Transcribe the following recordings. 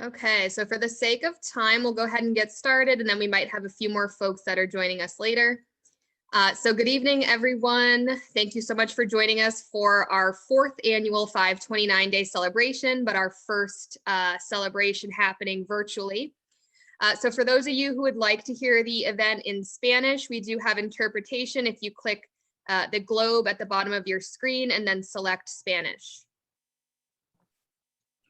Okay, so for the sake of time, we'll go ahead and get started, and then we might have a few more folks that are joining us later. So good evening, everyone. Thank you so much for joining us for our fourth annual 529 Day celebration, but our first celebration happening virtually. So for those of you who would like to hear the event in Spanish, we do have interpretation if you click the globe at the bottom of your screen and then select Spanish.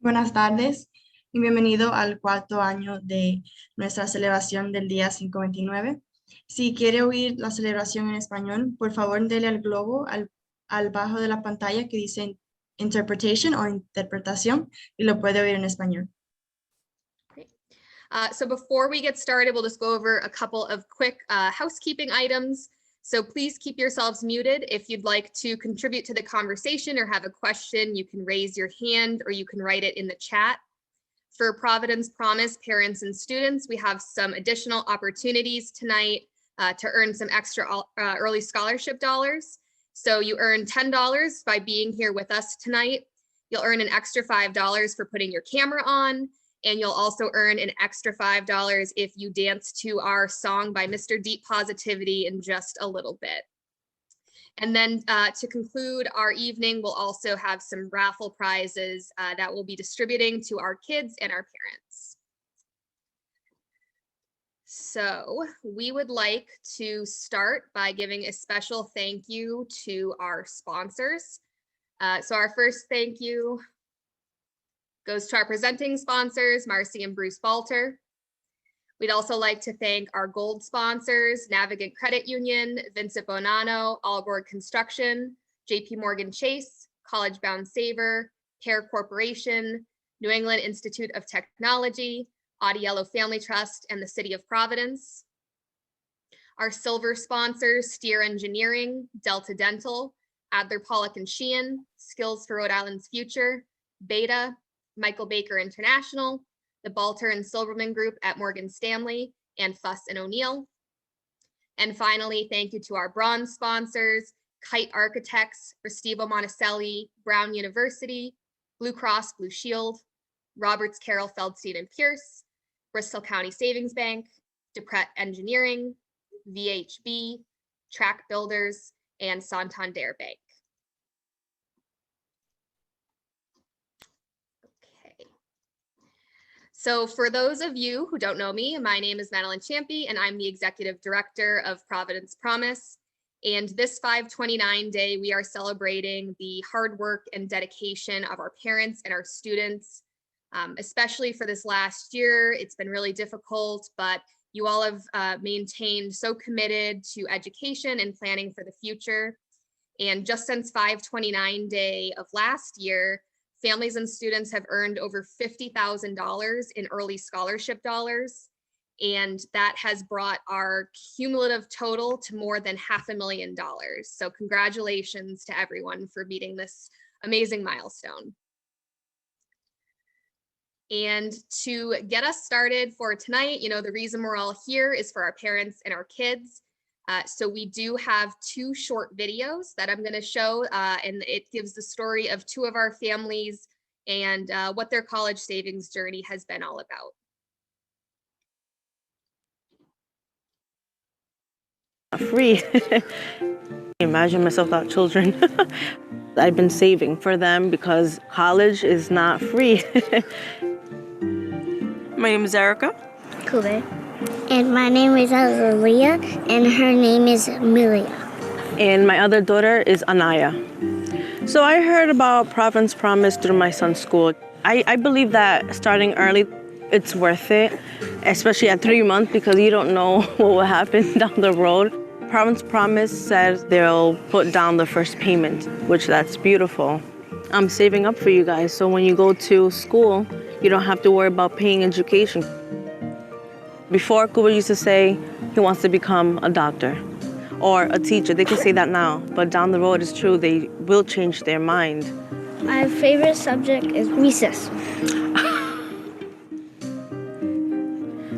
Buenas tardes y bienvenido al cuarto año de nuestra celebración del día 529. Si quiere oír la celebración en español, por favor dele al globo al bajo de la pantalla que dice Interpretation o interpretación y lo puede oír en español. Great. So before we get started, we'll just go over a couple of quick housekeeping items. So please keep yourselves muted. If you'd like to contribute to the conversation or have a question, you can raise your hand or you can write it in the chat. For Providence Promise parents and students, we have some additional opportunities tonight to earn some extra early scholarship dollars. So you earn $10 by being here with us tonight. You'll earn an extra $5 for putting your camera on, and you'll also earn an extra $5 if you dance to our song by Mr. Deep Positivity in just a little bit. And then to conclude our evening, we'll also have some raffle prizes that we'll be distributing to our kids and our parents. So we would like to start by giving a special thank you to our sponsors. So our first thank you goes to our presenting sponsors, Marcy and Bruce Balter. We'd also like to thank our gold sponsors, Navigant Credit Union, Vincent Bonanno, Allgord Construction, JP Morgan Chase, College Bound Saver, Pear Corporation, New England Institute of Technology, Audiello Family Trust, and the City of Providence. Our silver sponsors, Steer Engineering, Delta Dental, Adler Pollock and Sheehan, Skills for Rhode Island's Future, Beta, Michael Baker International, the Balter and Silverman Group at Morgan Stanley, and Fuss and O'Neill. And finally, thank you to our bronze sponsors, Kite Architects, Restivo Monticelli, Brown University, Blue Cross Blue Shield, Roberts Carroll Feldstein and Pierce, Bristol County Savings Bank, DePret Engineering, VHB, Track Builders, and Santander Bank. So for those of you who don't know me, my name is Madeline Champy, and I'm the Executive Director of Providence Promise. And this 529 Day, we are celebrating the hard work and dedication of our parents and our students, especially for this last year. It's been really difficult, but you all have maintained so committed to education and planning for the future. And just since 529 Day of last year, families and students have earned over $50,000 in early scholarship dollars, and that has brought our cumulative total to more than $500,000. So congratulations to everyone for meeting this amazing milestone. And to get us started for tonight, you know, the reason we're all here is for our parents and our kids. So we do have two short videos that I'm going to show, and it gives the story of two of our families and what their college savings journey has been all about. Free. Imagine myself without children. I've been saving for them because college is not free. My name is Erica. Kube. And my name is Azalia, and her name is Amelia. And my other daughter is Anaya. So I heard about Providence Promise through my son's school. I believe that starting early, it's worth it, especially at 3 months, because you don't know what will happen down the road. Providence Promise says they'll put down the first payment, which that's beautiful. I'm saving up for you guys, so when you go to school, you don't have to worry about paying education. Before, Kuba used to say he wants to become a doctor or a teacher. They can say that now, but down the road, it's true, they will change their mind. My favorite subject is recess.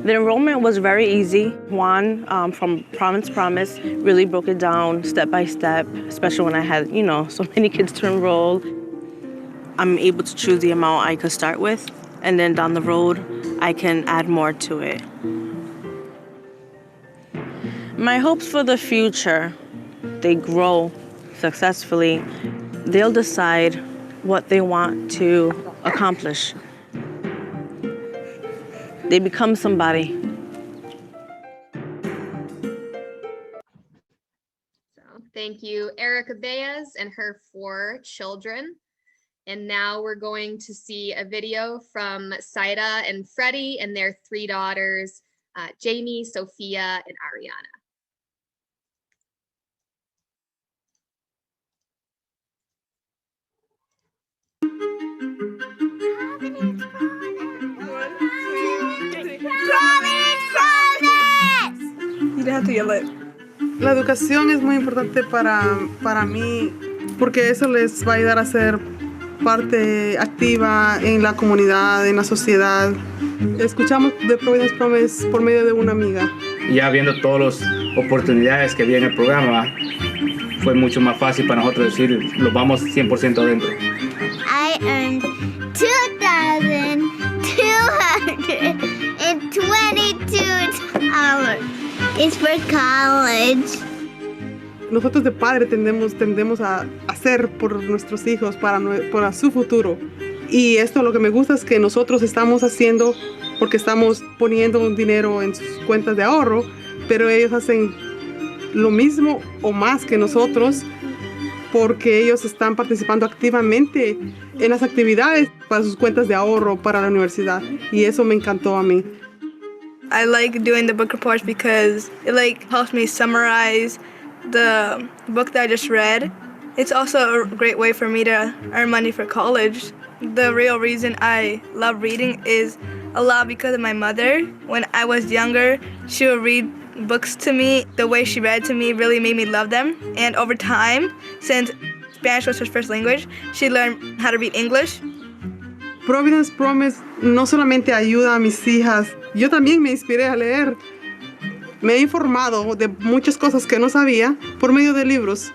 The enrollment was very easy. Juan from Providence Promise really broke it down step by step, especially when I had, so many kids to enroll. I'm able to choose the amount I could start with. and then down the road, I can add more to it. My hopes for the future, they grow successfully. They'll decide what they want to accomplish. They become somebody. So thank you, Erica Baez and her 4 children. And now we're going to see a video from Saida and Freddie and their 3 daughters, Jamie, Sophia, and Ariana. You don't have to yell it. La educación es muy importante para mí porque eso les va a ayudar a ser parte activa en la comunidad, en la sociedad. Escuchamos de Providence Promise por medio de una amiga. Ya viendo todas las oportunidades que había en el programa, fue mucho más fácil para nosotros decir, lo vamos 100% adentro. I earned $2,222. It's for college. Nosotros de padre tendemos a hacer por nuestros hijos, para su futuro. Y esto lo que me gusta es que nosotros estamos haciendo porque estamos poniendo un dinero en sus cuentas de ahorro, pero ellos hacen lo mismo o más que nosotros porque ellos están participando activamente en las actividades para sus cuentas de ahorro para la universidad. Y eso me encantó a mí. I like doing the book reports because it helps me summarize the book that I just read. It's also a great way for me to earn money for college. The real reason I love reading is a lot because of my mother. When I was younger, she would read books to me. The way she read to me really made me love them. And over time, since Spanish was her first language, she learned how to read English. Providence Promise no solamente ayuda a mis hijas, yo también me inspiré a leer. Me he informado de muchas cosas que no sabía por medio de libros.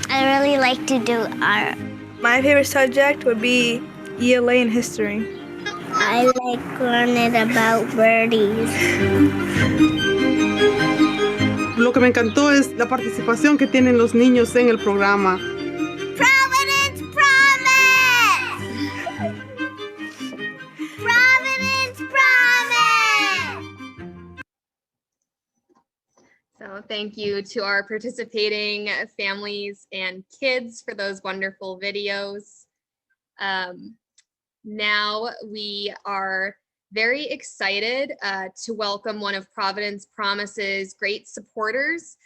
I really like to do art. My favorite subject would be ELA and history. I like learning about birdies. Lo que me encantó es la participación que tienen los niños en el programa. Providence Promise! Providence Promise! So thank you to our participating families and kids for those wonderful videos. Now we are very excited to welcome one of Providence Promise's great supporters,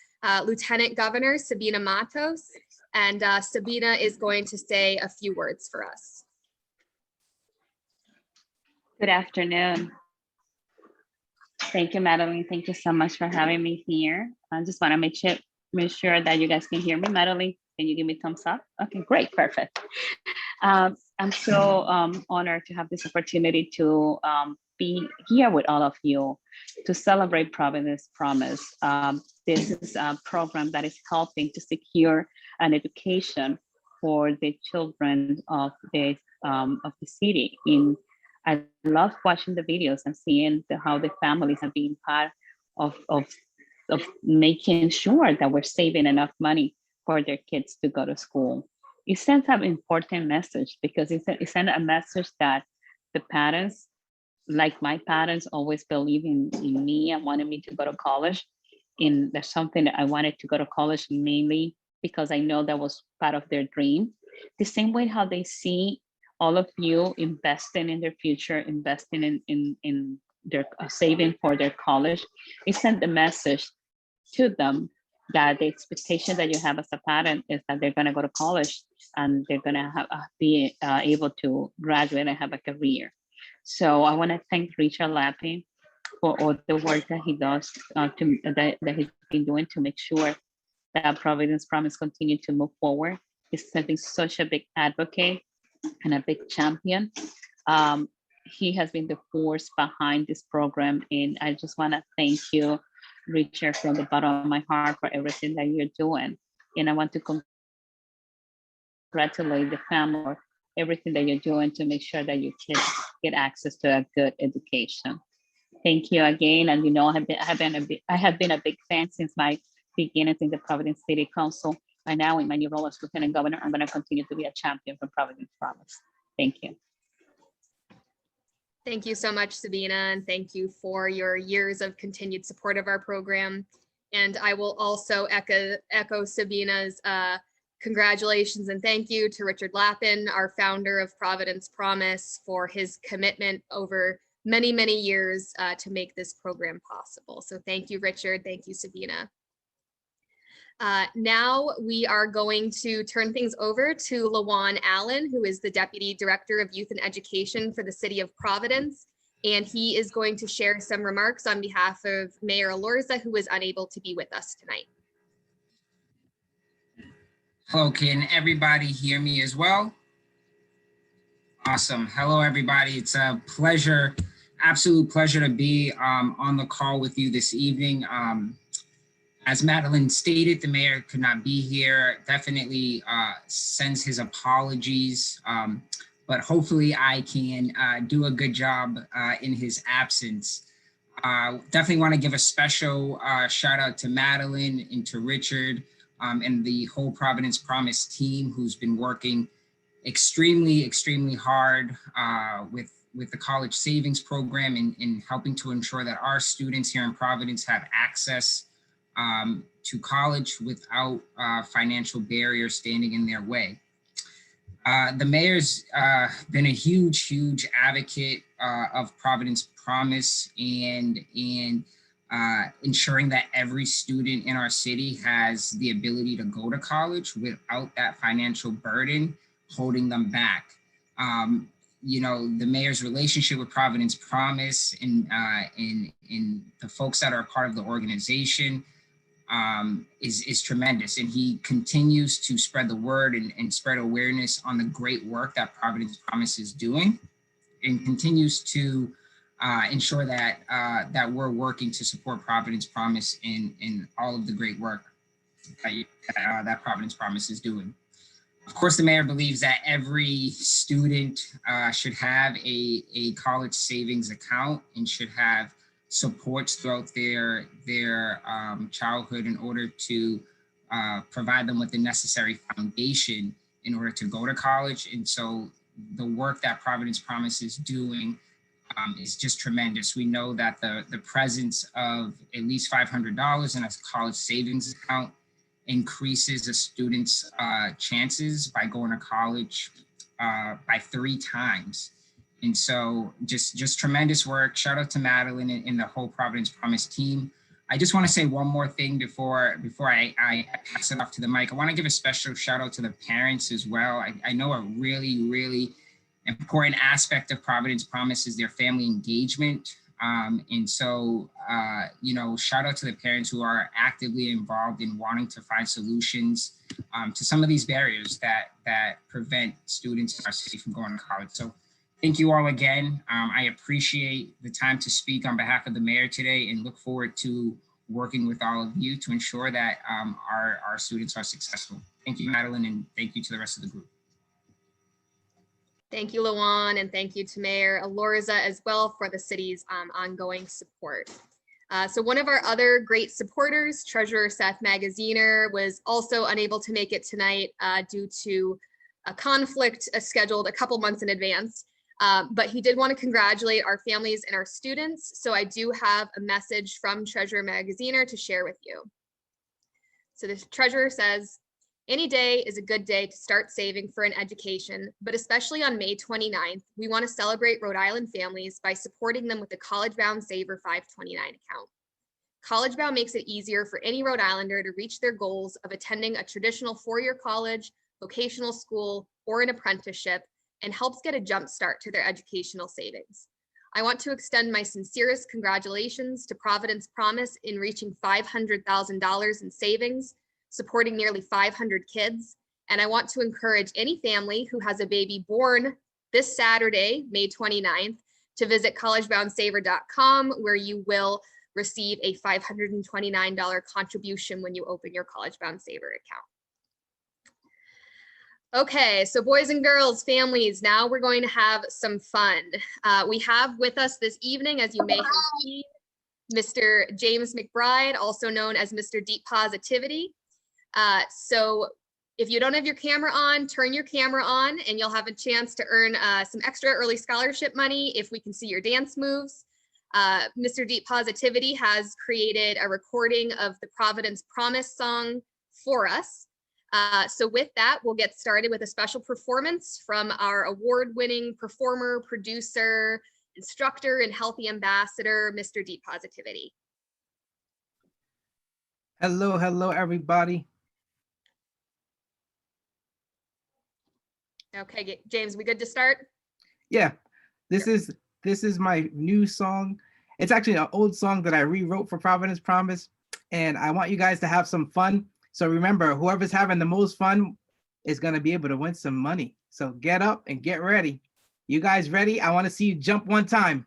Lieutenant Governor Sabina Matos. And Sabina is going to say a few words for us. Good afternoon. Thank you, Madeline. Thank you so much for having me here. I just want to make sure that you guys can hear me. Madeline, can you give me a thumbs up? Okay, great, perfect. I'm so honored to have this opportunity to be here with all of you to celebrate Providence Promise. This is a program that is helping to secure an education for the children of the city. I love watching the videos and seeing how the families are being part of making sure that we're saving enough money for their kids to go to school. It sends an important message because it sends a message that the parents, like my parents, always believe in me and wanted me to go to college. And there's something that I wanted to go to college mainly because I know that was part of their dream. The same way how they see all of you investing in their future, investing in their saving for their college, it sent the message to them that the expectation that you have as a parent is that they're going to go to college and they're going to be able to graduate and have a career. So I want to thank Richard Lappy for all the work that he does, that he's been doing to make sure that Providence Promise continue to move forward. He's been such a big advocate and a big champion. He has been the force behind this program, and I just want to thank you, Richard, from the bottom of my heart for everything that you're doing. And I want to congratulate the family for everything that you're doing to make sure that your kids get access to a good education. Thank you again. And you know, I have been a big fan since my beginnings in the Providence City Council. Right now, in my new role as Lieutenant Governor, I'm going to continue to be a champion for Providence Promise. Thank you. Thank you so much, Sabina, and thank you for your years of continued support of our program. And I will also echo Sabina's congratulations and thank you to Richard Lappin, our founder of Providence Promise, for his commitment over many, many years to make this program possible. So thank you, Richard. Thank you, Sabina. Now we are going to turn things over to Lawan Allen, who is the Deputy Director of Youth and Education for the City of Providence. And he is going to share some remarks on behalf of Mayor Elorza, who is unable to be with us tonight. Hello, can everybody hear me as well? Awesome. Hello, everybody. It's a pleasure, absolute pleasure to be on the call with you this evening. As Madeline stated, the mayor could not be here, definitely sends his apologies, but hopefully I can do a good job in his absence. Definitely want to give a special shout out to Madeline and to Richard and the whole Providence Promise team who's been working extremely, extremely hard with the college savings program in helping to ensure that our students here in Providence have access to college without financial barriers standing in their way. The mayor's been a huge, huge advocate of Providence Promise and ensuring that every student in our city has the ability to go to college without that financial burden holding them back. You know, the mayor's relationship with Providence Promise and the folks that are part of the organization is tremendous, and he continues to spread the word and spread awareness on the great work that Providence Promise is doing, and continues to ensure that that we're working to support Providence Promise in all of the great work that Providence Promise is doing. Of course, the mayor believes that every student should have a college savings account and should have supports throughout their childhood in order to provide them with the necessary foundation in order to go to college. And so the work that Providence Promise is doing is just tremendous. We know that the presence of at least $500 in a college savings account increases a student's chances by going to college by 3 times. And so just tremendous work. Shout out to Madeline and the whole Providence Promise team. I just want to say one more thing before I pass it off to the mic. I want to give a special shout out to the parents as well. I know a really, really important aspect of Providence Promise is their family engagement. And so, you know, shout out to the parents who are actively involved in wanting to find solutions to some of these barriers that prevent students in our city from going to college. So thank you all again. I appreciate the time to speak on behalf of the mayor today and look forward to working with all of you to ensure that our students are successful. Thank you, Madeline, and thank you to the rest of the group. Thank you, Lawan, and thank you to Mayor Elorza as well for the city's ongoing support. So one of our other great supporters, Treasurer Seth Magaziner, was also unable to make it tonight due to a conflict scheduled a couple months in advance. But he did want to congratulate our families and our students. So I do have a message from Treasurer Magaziner to share with you. So the treasurer says, any day is a good day to start saving for an education, but especially on May 29th, we want to celebrate Rhode Island families by supporting them with the College Bound Saver 529 account. College Bound makes it easier for any Rhode Islander to reach their goals of attending a traditional four-year college, vocational school, or an apprenticeship, and helps get a jump start to their educational savings. I want to extend my sincerest congratulations to Providence Promise in reaching $500,000 in savings, supporting nearly 500 kids. And I want to encourage any family who has a baby born this Saturday, May 29th, to visit collegeboundsaver.com, where you will receive a $529 contribution when you open your College Bound Saver account. Okay, so boys and girls, families, now we're going to have some fun. We have with us this evening, as you may have seen, Mr. James McBride, also known as Mr. Deep Positivity. So if you don't have your camera on, turn your camera on and you'll have a chance to earn some extra early scholarship money if we can see your dance moves. Mr. Deep Positivity has created a recording of the Providence Promise song for us. So with that, we'll get started with a special performance from our award-winning performer, producer, instructor, and healthy ambassador, Mr. Deep Positivity. Hello, everybody. Okay, James, we good to start? Yeah, this is my new song. It's actually an old song that I rewrote for Providence Promise, and I want you guys to have some fun. So remember, whoever's having the most fun is going to be able to win some money. So get up and get ready. You guys ready? I want to see you jump one time.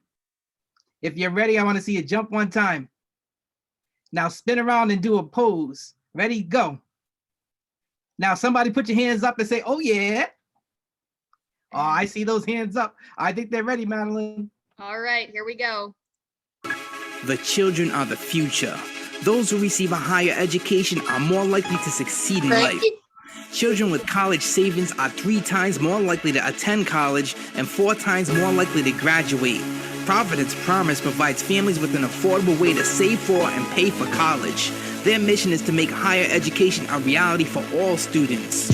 If you're ready, I want to see you jump one time. Now spin around and do a pose. Ready, go. Now somebody put your hands up and say, oh yeah. Oh, I see those hands up. I think they're ready, Madeline. All right, here we go. The children are the future. Those who receive a higher education are more likely to succeed in life. Children with college savings are 3 times more likely to attend college and 4 times more likely to graduate. Providence Promise provides families with an affordable way to save for and pay for college. Their mission is to make higher education a reality for all students.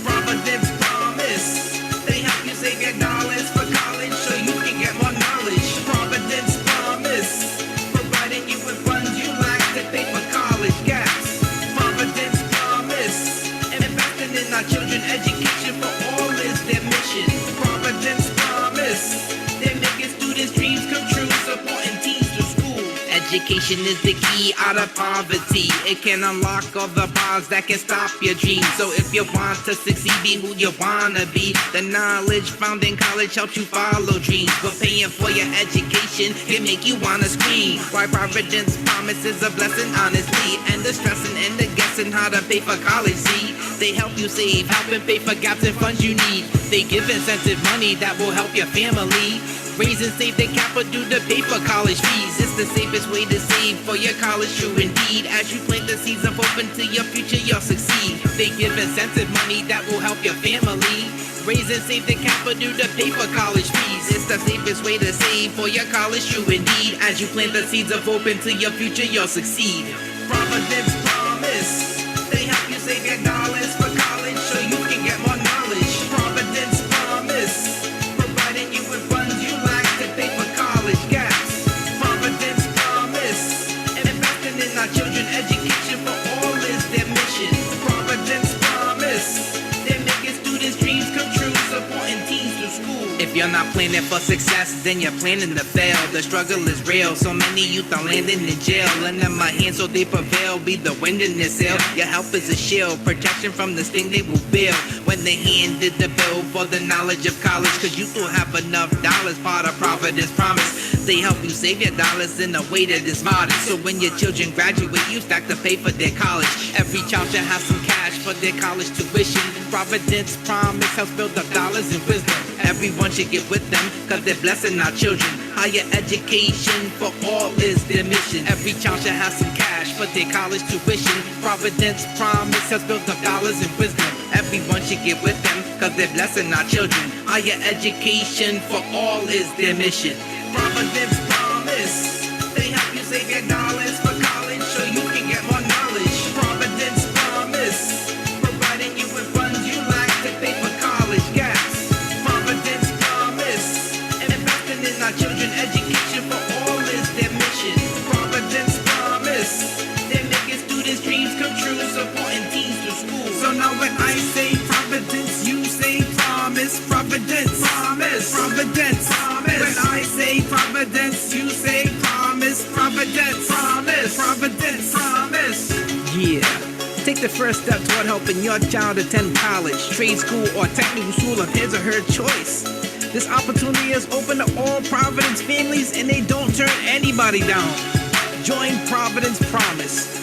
Providence Promise, they help you save your dollars for college so you can get more knowledge. Providence Promise, providing you with funds you like to pay for college gaps. Providence Promise, investing in our children's education for all is their mission. Providence Promise, they're making students' dreams come true, supporting teens through school. Education is the key out of poverty. It can unlock all the bars that can stop your dreams. So if you want to succeed, be who you wanna be. The knowledge found in college helps you follow dreams. But paying for your education can make you wanna scream. Why Providence Promise is a blessing, honestly. And the stressing and the guessing how to pay for college, see. They help you save, help and pay for gaps and funds you need. They give incentive money that will help your family. Raise and save the capital to pay for college fees. It's the safest way to save for your college, true indeed. As you plant the seeds of hope into your future, you'll succeed. They give incentive money that will help your family. Raise and save the capital to pay for college fees. It's the safest way to save for your college, true indeed. As you plant the seeds of hope into your future, you'll succeed. Providence Promise, they help you save your dollars for college so you can get more knowledge. Providence Promise, providing you with funds you like to pay for college gaps. Providence Promise, investing in our children's education for all is their mission. Providence Promise, they're making students' dreams come true, supporting teens through school. If you're not planning for success, then you're planning to fail. The struggle is real, so many youth are landing in jail. Lend them a hand so they prevail, be the wind in their sail. Your help is a shield, protection from the sting they will build. When they handed the bill for the knowledge of college, cause you don't have enough dollars, part of Providence Promise. They help you save your dollars in a way that is modest. So when your children graduate, you stack to pay for their college. Every child should have some cash for their college tuition. Providence Promise helps build up dollars and wisdom. Everyone should get with them, cause they're blessing our children. Higher education for all is their mission. Every child should have some cash for their college tuition. Providence Promise has built up dollars and wisdom. Everyone should get with them, cause they're blessing our children. Higher education for all is their mission. Providence Promise, they help you save your dollars for college so you can get more knowledge. Providence Promise, providing you with funds you like to pay for college gaps. Providence Promise, investing in our children's education for all is their mission. Providence Promise, they're making students' dreams come true, supporting teens through school. So now when I say Providence, you say Promise. Providence Promise. Providence Promise. When I say Providence, you say Promise. Providence Promise. Providence Promise. Yeah. Take the first step toward helping your child attend college, trade school, or technical school of his or her choice. This opportunity is open to all Providence families, and they don't turn anybody down. Join Providence Promise.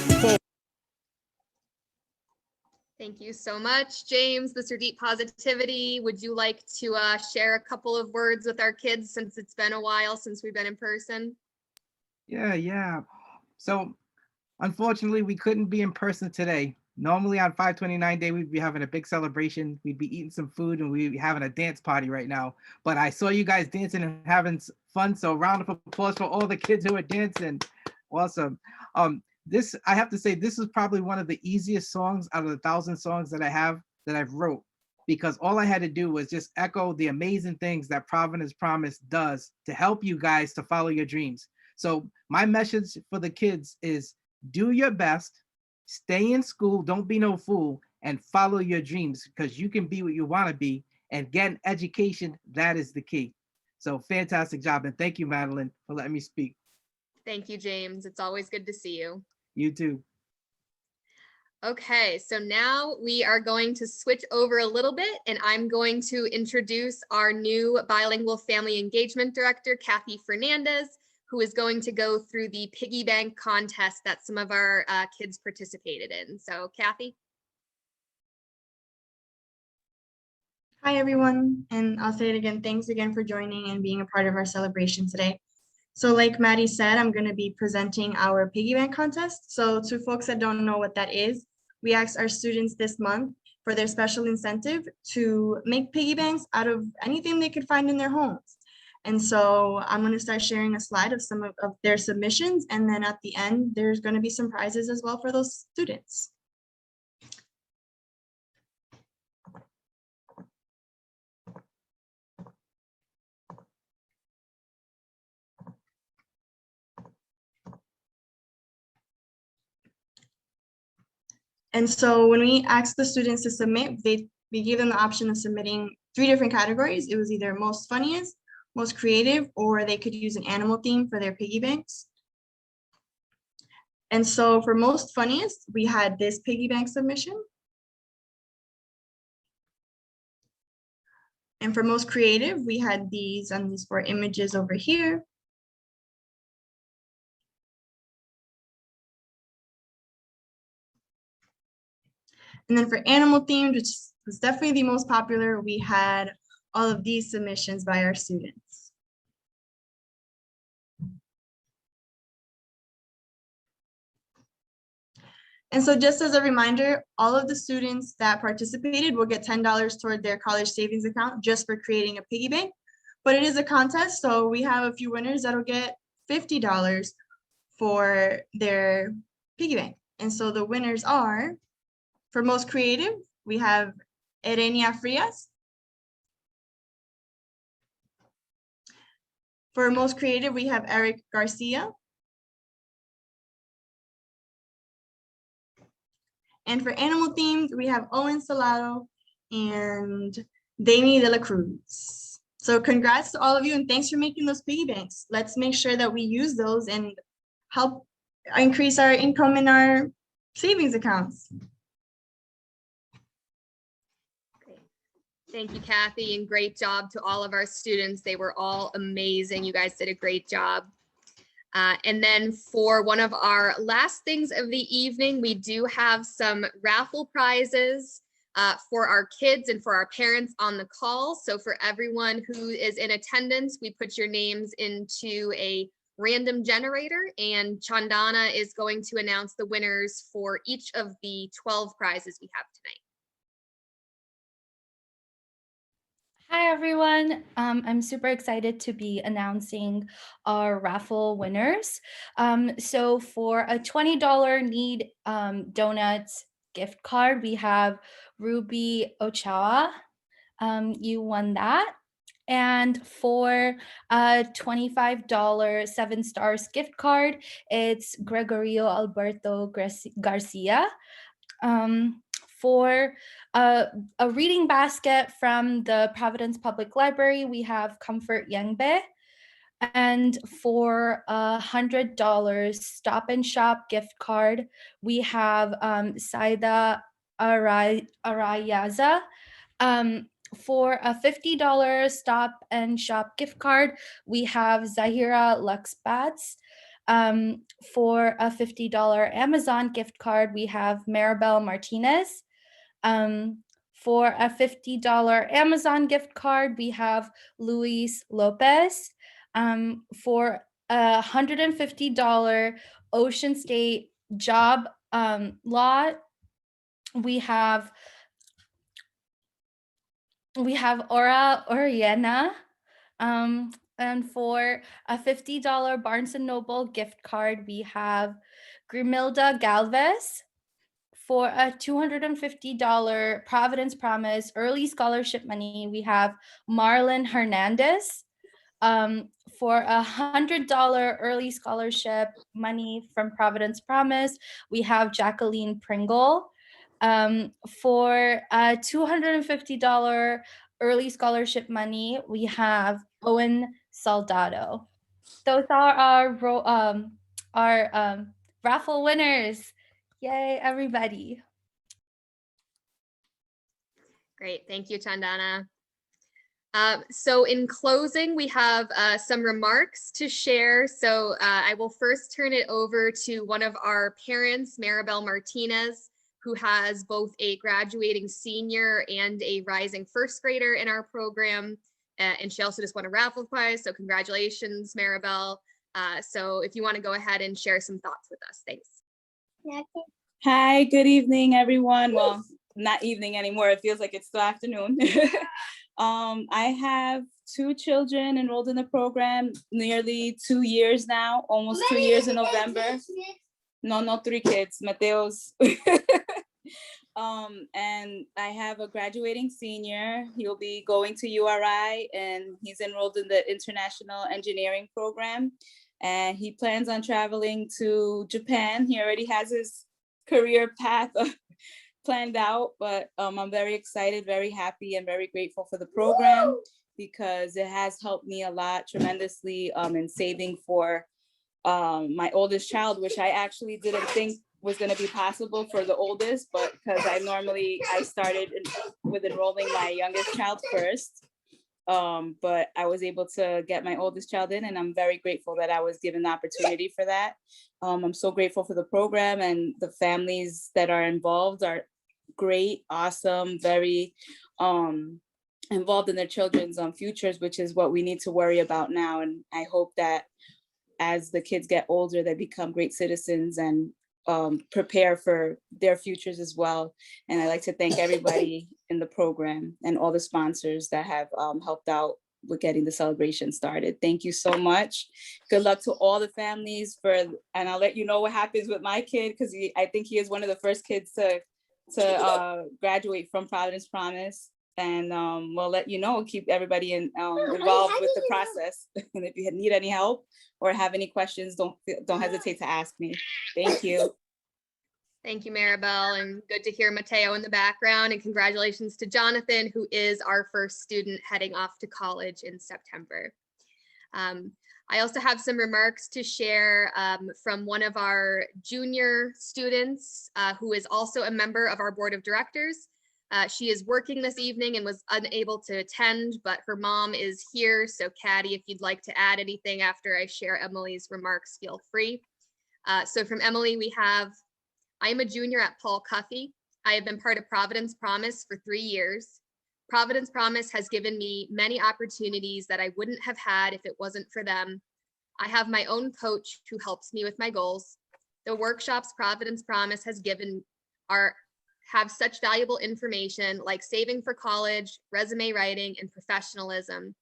Thank you so much, James, Mr. Deep Positivity. Would you like to share a couple of words with our kids since it's been a while since we've been in person? Yeah. So unfortunately, we couldn't be in person today. Normally on 529 Day, we'd be having a big celebration. We'd be eating some food and we'd be having a dance party right now. But I saw you guys dancing and having fun. So round of applause for all the kids who are dancing. Awesome. This, I have to say, this is probably one of the easiest songs out of the 1,000 songs that I've wrote, because all I had to do was just echo the amazing things that Providence Promise does to help you guys to follow your dreams. So my message for the kids is do your best, stay in school, don't be no fool, and follow your dreams, because you can be what you want to be, and get an education. That is the key. So fantastic job. And thank you, Madeline, for letting me speak. Thank you, James. It's always good to see you. You too. Okay, so now we are going to switch over a little bit, and I'm going to introduce our new Bilingual Family Engagement Director, Kathy Fernandez, who is going to go through the piggy bank contest that some of our kids participated in. So Kathy. Hi, everyone. And I'll say it again, thanks again for joining and being a part of our celebration today. So like Maddie said, I'm going to be presenting our piggy bank contest. So to folks that don't know what that is, we asked our students this month for their special incentive to make piggy banks out of anything they could find in their homes. And so I'm going to start sharing a slide of some of their submissions. And then at the end, there's going to be some prizes as well for those students. And so when we asked the students to submit, we gave them the option of submitting 3 different categories. It was either most funniest, most creative, or they could use an animal theme for their piggy banks. And so for most funniest, we had this piggy bank submission. And for most creative, we had these 4 images over here. And then for animal themed, which was definitely the most popular, we had all of these submissions by our students. And so just as a reminder, all of the students that participated will get $10 toward their college savings account just for creating a piggy bank. But it is a contest, so we have a few winners that'll get $50 for their piggy bank. And so the winners are, for most creative, we have Erenia Frias. For most creative, we have Eric Garcia. And for animal themed, we have Owen Salado and Dami de la Cruz. So congrats to all of you, and thanks for making those piggy banks. Let's make sure that we use those and help increase our income in our savings accounts. Thank you, Kathy, and great job to all of our students. They were all amazing. You guys did a great job. And then for one of our last things of the evening, we do have some raffle prizes for our kids and for our parents on the call. So for everyone who is in attendance, we put your names into a random generator, and Chandana is going to announce the winners for each of the 12 prizes we have tonight. Hi, everyone. I'm super excited to be announcing our raffle winners. So for a $20 Need Donuts gift card, we have Ruby Ochoa. You won that. And for a $25 7 Stars gift card, it's Gregorio Alberto Garcia. For a reading basket from the Providence Public Library, we have Comfort Yangbe. And for a $100 Stop and Shop gift card, we have Saida Arayaza. For a $50 Stop and Shop gift card, we have Zahira Luxbats. For a $50 Amazon gift card, we have Maribel Martinez. For a $50 Amazon gift card, we have Luis Lopez. For a $150 Ocean State job lot, we have Ora Oriana. And for a $50 Barnes & Noble gift card, we have Grimilda Galvez. For a $250 Providence Promise early scholarship money, we have Marlon Hernandez. For a $100 early scholarship money from Providence Promise, we have Jacqueline Pringle. For a $250 early scholarship money, we have Owen Soldado. Those are our raffle winners. Yay, everybody. Great, thank you, Chandana. So in closing, we have some remarks to share. So I will first turn it over to one of our parents, Maribel Martinez, who has both a graduating senior and a rising first grader in our program. And she also just won a raffle prize. So congratulations, Maribel. So if you want to go ahead and share some thoughts with us, thanks. Hi, good evening, everyone. Well, not evening anymore. It feels like it's still afternoon. I have 2 children enrolled in the program, nearly 2 years now, almost 2 years in November. No, 3 kids, Mateo's. And I have a graduating senior. He'll be going to URI and he's enrolled in the International Engineering Program. And he plans on traveling to Japan. He already has his career path planned out, but I'm very excited, very happy, and very grateful for the program because it has helped me a lot tremendously in saving for my oldest child, which I actually didn't think was going to be possible for the oldest, but because I started with enrolling my youngest child first. But I was able to get my oldest child in, and I'm very grateful that I was given the opportunity for that. I'm so grateful for the program, and the families that are involved are great, awesome, very involved in their children's futures, which is what we need to worry about now. And I hope that as the kids get older, they become great citizens and prepare for their futures as well. And I'd like to thank everybody in the program and all the sponsors that have helped out with getting the celebration started. Thank you so much. Good luck to all the families and I'll let you know what happens with my kid, because I think he is one of the first kids to graduate from Providence Promise. And we'll let you know, keep everybody involved with the process. And if you need any help or have any questions, don't hesitate to ask me. Thank you. Thank you, Maribel, and good to hear Mateo in the background, and congratulations to Jonathan, who is our first student heading off to college in September. I also have some remarks to share from one of our junior students who is also a member of our board of directors. She is working this evening and was unable to attend, but her mom is here. So Caddy, if you'd like to add anything after I share Emily's remarks, feel free. So from Emily, we have, I am a junior at Paul Cuffey. I have been part of Providence Promise for 3 years. Providence Promise has given me many opportunities that I wouldn't have had if it wasn't for them. I have my own coach who helps me with my goals. The workshops Providence Promise has given have such valuable information like saving for college, resume writing, and professionalism.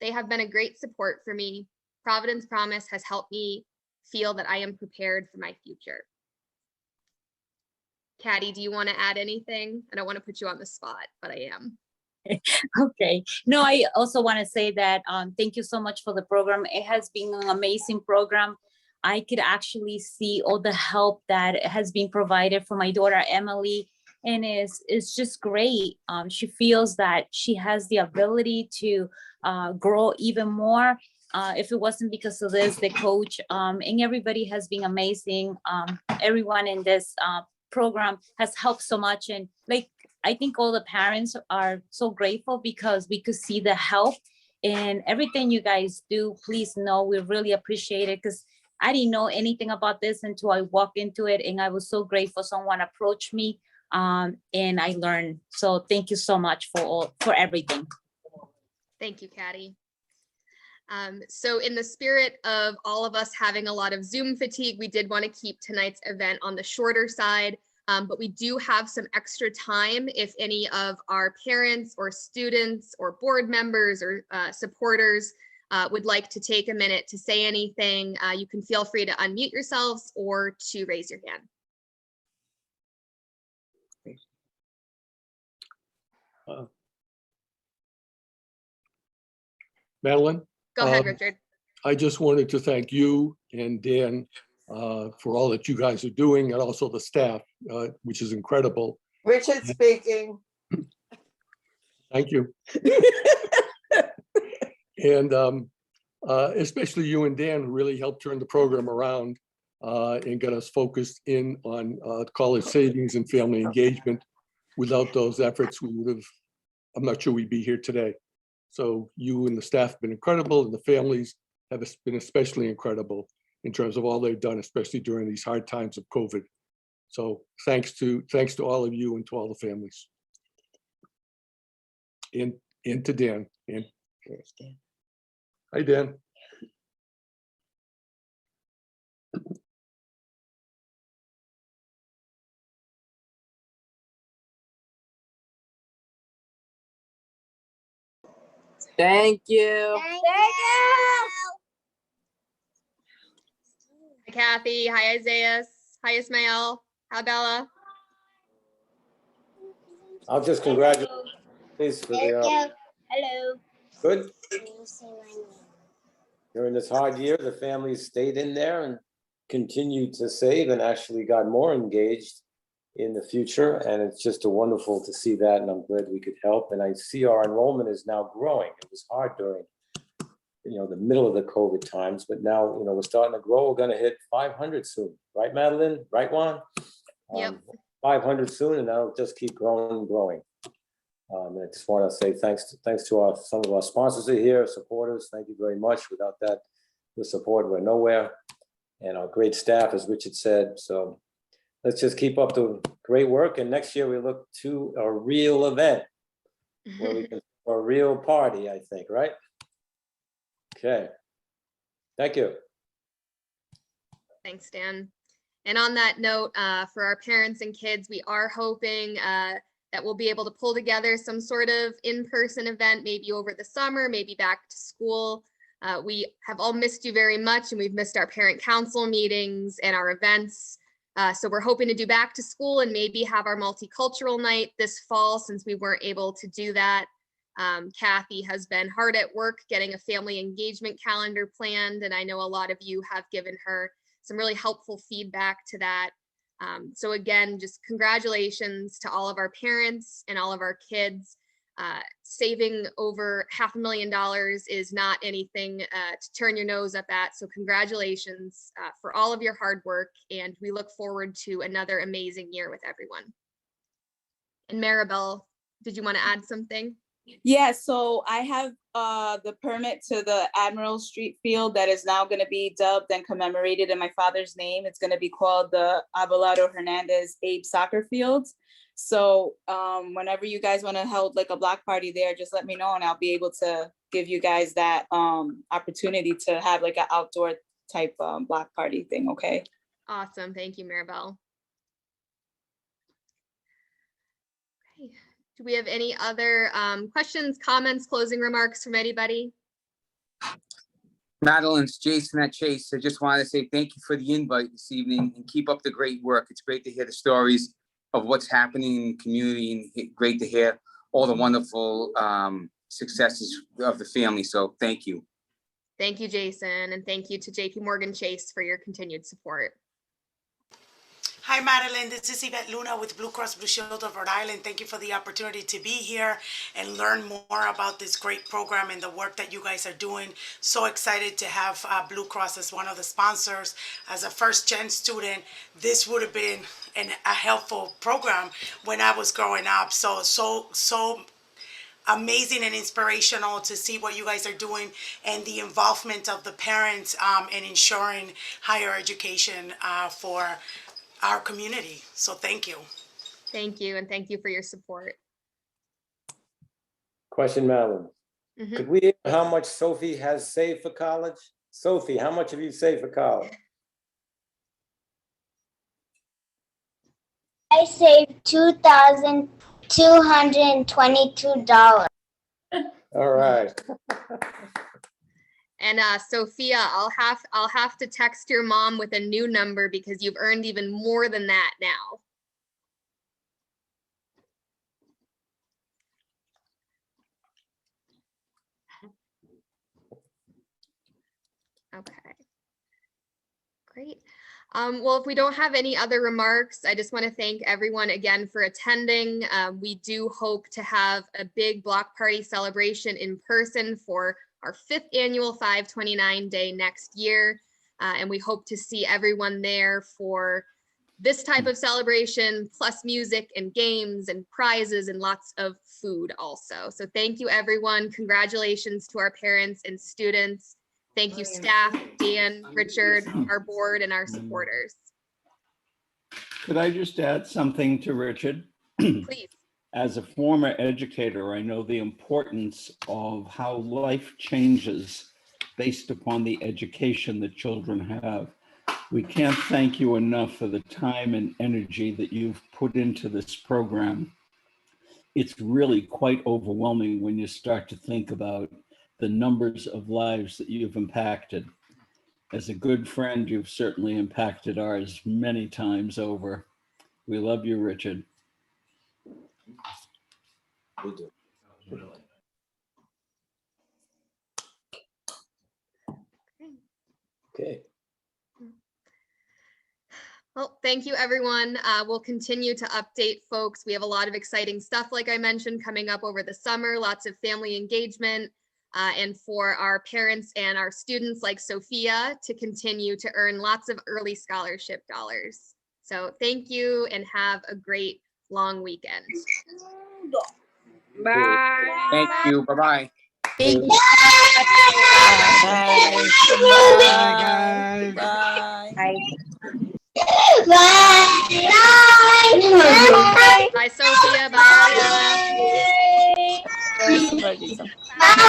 They have been a great support for me. Providence Promise has helped me feel that I am prepared for my future. Caddy, do you want to add anything? I don't want to put you on the spot, but I am. Okay. No, I also want to say that thank you so much for the program. It has been an amazing program. I could actually see all the help that has been provided for my daughter, Emily, and it's just great. She feels that she has the ability to grow even more. If it wasn't because of this, the coach and everybody has been amazing. Everyone in this program has helped so much, and I think all the parents are so grateful because we could see the help in everything you guys do. Please know we really appreciate it, because I didn't know anything about this until I walked into it, and I was so grateful someone approached me and I learned. So thank you so much for everything. Thank you, Caddy. So in the spirit of all of us having a lot of Zoom fatigue, we did want to keep tonight's event on the shorter side, but we do have some extra time if any of our parents or students or board members or supporters would like to take a minute to say anything. You can feel free to unmute yourselves or to raise your hand. Madeline? Go ahead, Richard. I just wanted to thank you and Dan for all that you guys are doing, and also the staff, which is incredible. Richard speaking. Thank you. And especially you and Dan, who really helped turn the program around and get us focused in on college savings and family engagement. Without those efforts, we would have, I'm not sure we'd be here today. So you and the staff have been incredible, and the families have been especially incredible in terms of all they've done, especially during these hard times of COVID. So thanks to all of you and to all the families. And to Dan. And hi, Dan. Thank you. Hi, Kathy. Hi, Isaiah. Hi, Ismael. Hi, Bella. I'll just congratulate you for the Hello. good. During this hard year, the families stayed in there and continued to save and actually got more engaged in the future. And it's just wonderful to see that, and I'm glad we could help. And I see our enrollment is now growing. It was hard during, the middle of the COVID times, but now, we're starting to grow. We're going to hit 500 soon, right, Madeline? Right, Juan? Yep. 500 soon, and that'll just keep growing and growing. And I just want to say thanks to some of our sponsors are here, supporters. Thank you very much. Without that, the support, we're nowhere. And our great staff, as Richard said. So let's just keep up the great work. And next year we look to a real event where we can a real party, I think, right? Okay. Thank you. Thanks, Dan. And on that note, for our parents and kids, we are hoping that we'll be able to pull together some sort of in-person event, maybe over the summer, maybe back to school. We have all missed you very much, and we've missed our parent council meetings and our events. So we're hoping to do back to school and maybe have our multicultural night this fall, since we weren't able to do that. Kathy has been hard at work getting a family engagement calendar planned, and I know a lot of you have given her some really helpful feedback to that. So again, just congratulations to all of our parents and all of our kids. Saving over $500,000 is not anything to turn your nose up at. So congratulations for all of your hard work, and we look forward to another amazing year with everyone. And Maribel, did you want to add something? Yeah, so I have the permit to the Admiral Street Field that is now going to be dubbed and commemorated in my father's name. It's going to be called the Abelardo Hernandez Abe Soccer Field. So whenever you guys want to hold like a block party there, just let me know and I'll be able to give you guys that opportunity to have like an outdoor type block party thing, okay? Awesome, thank you, Maribel. Okay. Do we have any other questions, comments, closing remarks from anybody? Madeline, it's Jason at Chase. I just wanted to say thank you for the invite this evening and keep up the great work. It's great to hear the stories of what's happening in the community, and great to hear all the wonderful successes of the family. So thank you. Thank you, Jason, and thank you to JPMorgan Chase for your continued support. Hi, Madeline. This is Yvette Luna with Blue Cross Blue Shield of Rhode Island. Thank you for the opportunity to be here and learn more about this great program and the work that you guys are doing. So excited to have Blue Cross as one of the sponsors. As a first-gen student, this would have been a helpful program when I was growing up. So amazing and inspirational to see what you guys are doing and the involvement of the parents in ensuring higher education for our community. So thank you. Thank you, and thank you for your support. Question, Madeline. Mhm. Could we hear how much Sophie has saved for college? Sophie, how much have you saved for college? I saved $2,222. All right. And Sophia, I'll have to text your mom with a new number because you've earned even more than that now. Okay. Great. Well, if we don't have any other remarks, I just want to thank everyone again for attending. We do hope to have a big block party celebration in person for our 5th annual 529 Day next year. And we hope to see everyone there for this type of celebration, plus music and games and prizes and lots of food also. So thank you, everyone. Congratulations to our parents and students. Thank you, staff, Dan, Richard, our board, and our supporters. Could I just add something to Richard? Please. As a former educator, I know the importance of how life changes based upon the education that children have. We can't thank you enough for the time and energy that you've put into this program. It's really quite overwhelming when you start to think about the numbers of lives that you've impacted. As a good friend, you've certainly impacted ours many times over. We love you, Richard. We do. Okay. Well, thank you, everyone. We'll continue to update folks. We have a lot of exciting stuff, like I mentioned, coming up over the summer, lots of family engagement, and for our parents and our students like Sophia to continue to earn lots of early scholarship dollars. So thank you and have a great long weekend. Bye. Thank you. Bye-bye. Bye. Bye, guys. Bye. Bye, Sophia. Bye, Ariana.